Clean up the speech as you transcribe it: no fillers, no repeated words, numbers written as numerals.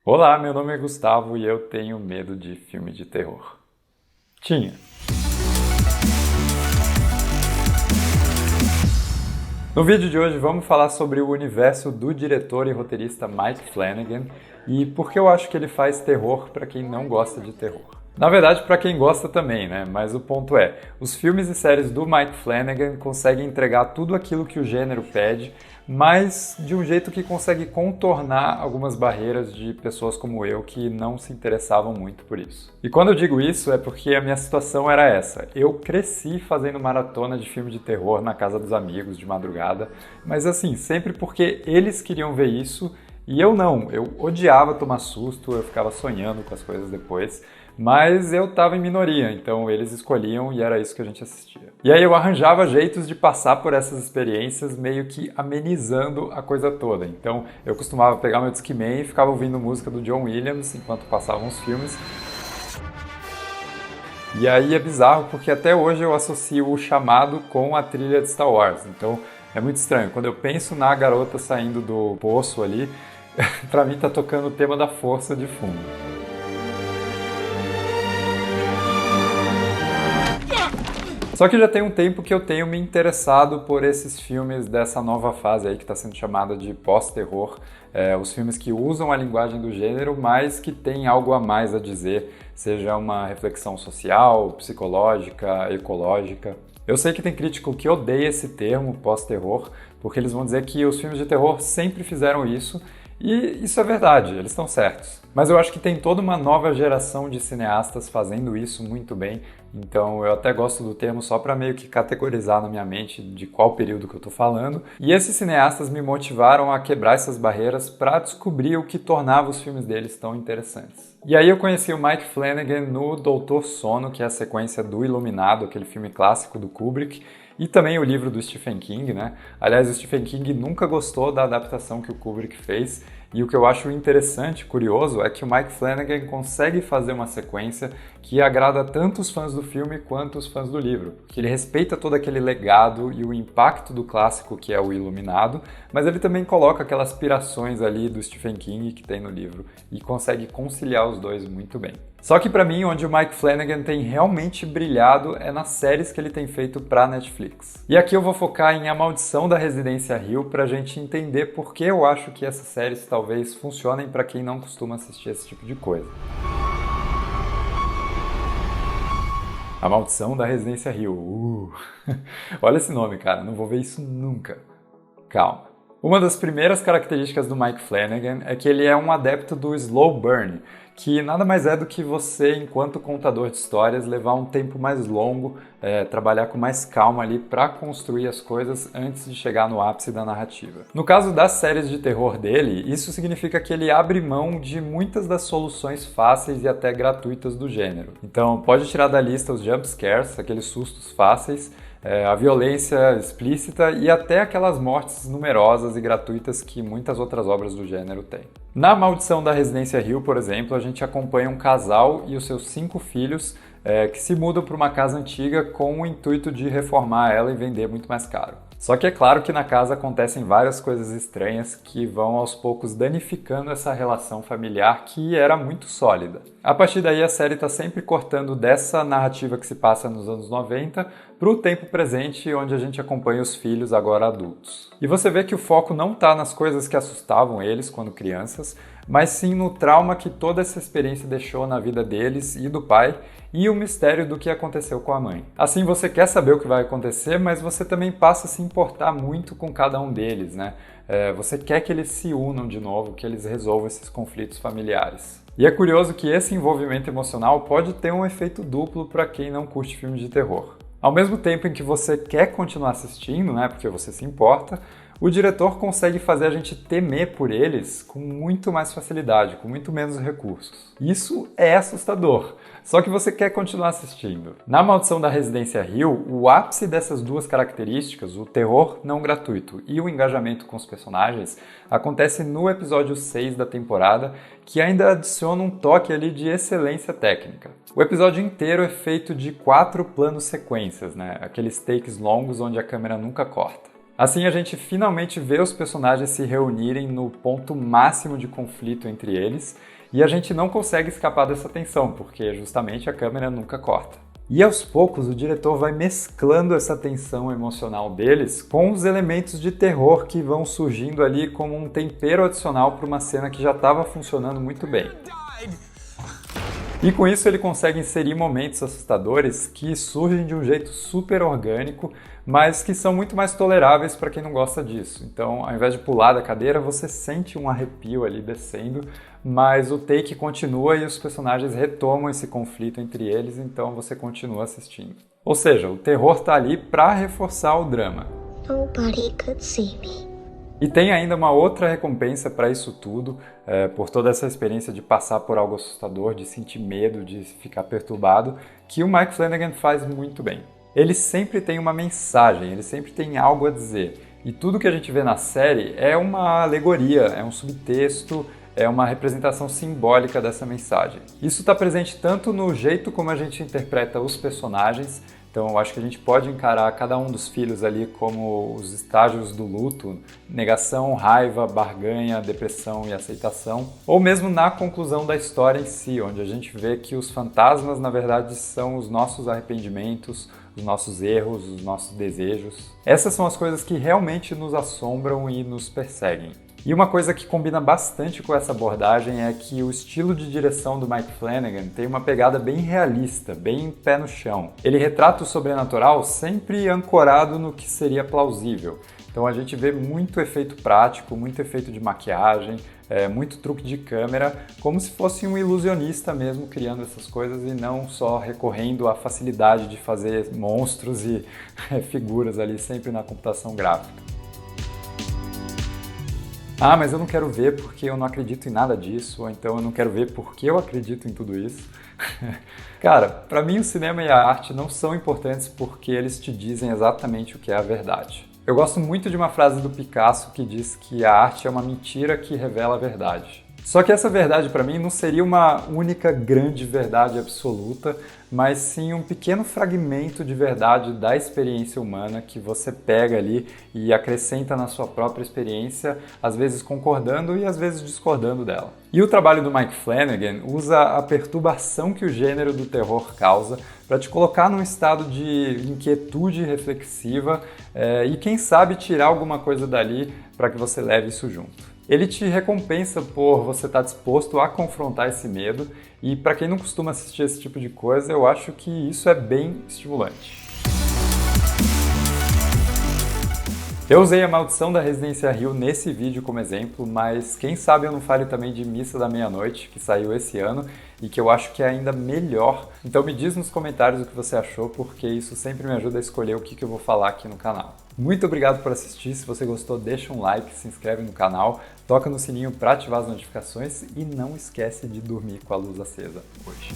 Olá, meu nome é Gustavo e eu tenho medo de filme de terror. Tinha. No vídeo de hoje vamos falar sobre o universo do diretor e roteirista Mike Flanagan e por que eu acho que ele faz terror para quem não gosta de terror. Na verdade, para quem gosta também, né? Mas o ponto é, os filmes e séries do Mike Flanagan conseguem entregar tudo aquilo que o gênero pede, mas de um jeito que consegue contornar algumas barreiras de pessoas como eu que não se interessavam muito por isso. E quando eu digo isso é porque a minha situação era essa. Eu cresci fazendo maratona de filme de terror na casa dos amigos de madrugada, mas assim, sempre porque eles queriam ver isso e eu não. Eu odiava tomar susto, eu ficava sonhando com as coisas depois. Mas eu estava em minoria, então eles escolhiam e era isso que a gente assistia. E aí eu arranjava jeitos de passar por essas experiências meio que amenizando a coisa toda. Então eu costumava pegar meu Discman e ficava ouvindo música do John Williams enquanto passavam os filmes. E aí é bizarro porque até hoje eu associo o chamado com a trilha de Star Wars. Então é muito estranho. Quando eu penso na garota saindo do poço ali, pra mim tá tocando o tema da força de fundo. Só que já tem um tempo que eu tenho me interessado por esses filmes dessa nova fase aí que está sendo chamada de pós-terror, os filmes que usam a linguagem do gênero, mas que tem algo a mais a dizer, seja uma reflexão social, psicológica, ecológica. Eu sei que tem crítico que odeia esse termo, pós-terror, porque eles vão dizer que os filmes de terror sempre fizeram isso, e isso é verdade, eles estão certos. Mas eu acho que tem toda uma nova geração de cineastas fazendo isso muito bem, então eu até gosto do termo só para meio que categorizar na minha mente de qual período que eu estou falando. E esses cineastas me motivaram a quebrar essas barreiras para descobrir o que tornava os filmes deles tão interessantes. E aí eu conheci o Mike Flanagan no Doutor Sono, que é a sequência do Iluminado, aquele filme clássico do Kubrick, e também o livro do Stephen King, né? Aliás, o Stephen King nunca gostou da adaptação que o Kubrick fez, e o que eu acho interessante, curioso, é que o Mike Flanagan consegue fazer uma sequência que agrada tanto os fãs do filme quanto os fãs do livro. Que ele respeita todo aquele legado e o impacto do clássico que é o Iluminado, mas ele também coloca aquelas aspirações ali do Stephen King que tem no livro e consegue conciliar os dois muito bem. Só que para mim, onde o Mike Flanagan tem realmente brilhado é nas séries que ele tem feito para Netflix. E aqui eu vou focar em A Maldição da Residência Hill para a gente entender por que eu acho que essas séries talvez funcionem para quem não costuma assistir esse tipo de coisa. A Maldição da Residência Hill. Olha esse nome, cara, não vou ver isso nunca. Calma. Uma das primeiras características do Mike Flanagan é que ele é um adepto do slow burn, que nada mais é do que você, enquanto contador de histórias, levar um tempo mais longo, trabalhar com mais calma ali para construir as coisas antes de chegar no ápice da narrativa. No caso das séries de terror dele, isso significa que ele abre mão de muitas das soluções fáceis e até gratuitas do gênero. Então, pode tirar da lista os jump scares, aqueles sustos fáceis, a violência explícita e até aquelas mortes numerosas e gratuitas que muitas outras obras do gênero têm. Na Maldição da Residência Hill, por exemplo, a gente acompanha um casal e os seus 5 filhos que se mudam para uma casa antiga com o intuito de reformar ela e vender muito mais caro. Só que é claro que na casa acontecem várias coisas estranhas que vão aos poucos danificando essa relação familiar que era muito sólida. A partir daí a série está sempre cortando dessa narrativa que se passa nos anos 90 para o tempo presente, onde a gente acompanha os filhos agora adultos. E você vê que o foco não está nas coisas que assustavam eles quando crianças, mas sim no trauma que toda essa experiência deixou na vida deles e do pai, e o mistério do que aconteceu com a mãe. Assim, você quer saber o que vai acontecer, mas você também passa a se importar muito com cada um deles, né? Você quer que eles se unam de novo, que eles resolvam esses conflitos familiares. E é curioso que esse envolvimento emocional pode ter um efeito duplo para quem não curte filmes de terror. Ao mesmo tempo em que você quer continuar assistindo, né, porque você se importa, o diretor consegue fazer a gente temer por eles com muito mais facilidade, com muito menos recursos. Isso é assustador, só que você quer continuar assistindo. Na Maldição da Residência Hill, o ápice dessas duas características, o terror não gratuito e o engajamento com os personagens, acontece no episódio 6 da temporada, que ainda adiciona um toque ali de excelência técnica. O episódio inteiro é feito de 4 planos sequências, né? Aqueles takes longos onde a câmera nunca corta. Assim a gente finalmente vê os personagens se reunirem no ponto máximo de conflito entre eles, e a gente não consegue escapar dessa tensão, porque justamente a câmera nunca corta. E aos poucos o diretor vai mesclando essa tensão emocional deles com os elementos de terror que vão surgindo ali como um tempero adicional para uma cena que já estava funcionando muito bem. E com isso ele consegue inserir momentos assustadores que surgem de um jeito super orgânico, mas que são muito mais toleráveis para quem não gosta disso. Então, ao invés de pular da cadeira, você sente um arrepio ali descendo, mas o take continua e os personagens retomam esse conflito entre eles, então você continua assistindo. Ou seja, o terror está ali para reforçar o drama. Nobody could see me. E tem ainda uma outra recompensa para isso tudo, por toda essa experiência de passar por algo assustador, de sentir medo, de ficar perturbado, que o Mike Flanagan faz muito bem. Ele sempre tem uma mensagem, ele sempre tem algo a dizer. E tudo que a gente vê na série é uma alegoria, é um subtexto, é uma representação simbólica dessa mensagem. Isso está presente tanto no jeito como a gente interpreta os personagens. Então eu acho que a gente pode encarar cada um dos filhos ali como os estágios do luto, negação, raiva, barganha, depressão e aceitação, ou mesmo na conclusão da história em si, onde a gente vê que os fantasmas na verdade são os nossos arrependimentos, os nossos erros, os nossos desejos. Essas são as coisas que realmente nos assombram e nos perseguem. E uma coisa que combina bastante com essa abordagem é que o estilo de direção do Mike Flanagan tem uma pegada bem realista, bem pé no chão. Ele retrata o sobrenatural sempre ancorado no que seria plausível. Então a gente vê muito efeito prático, muito efeito de maquiagem, muito truque de câmera, como se fosse um ilusionista mesmo criando essas coisas e não só recorrendo à facilidade de fazer monstros e figuras ali sempre na computação gráfica. Ah, mas eu não quero ver porque eu não acredito em nada disso, ou então eu não quero ver porque eu acredito em tudo isso. Cara, para mim o cinema e a arte não são importantes porque eles te dizem exatamente o que é a verdade. Eu gosto muito de uma frase do Picasso que diz que a arte é uma mentira que revela a verdade. Só que essa verdade para mim não seria uma única grande verdade absoluta, mas sim um pequeno fragmento de verdade da experiência humana que você pega ali e acrescenta na sua própria experiência, às vezes concordando e às vezes discordando dela. E o trabalho do Mike Flanagan usa a perturbação que o gênero do terror causa para te colocar num estado de inquietude reflexiva e quem sabe tirar alguma coisa dali para que você leve isso junto. Ele te recompensa por você estar disposto a confrontar esse medo e para quem não costuma assistir esse tipo de coisa, eu acho que isso é bem estimulante. Eu usei A Maldição da Residência Hill nesse vídeo como exemplo, mas quem sabe eu não fale também de Missa da Meia-Noite, que saiu esse ano e que eu acho que é ainda melhor. Então me diz nos comentários o que você achou, porque isso sempre me ajuda a escolher o que eu vou falar aqui no canal. Muito obrigado por assistir, se você gostou deixa um like, se inscreve no canal, toca no sininho para ativar as notificações e não esquece de dormir com a luz acesa hoje.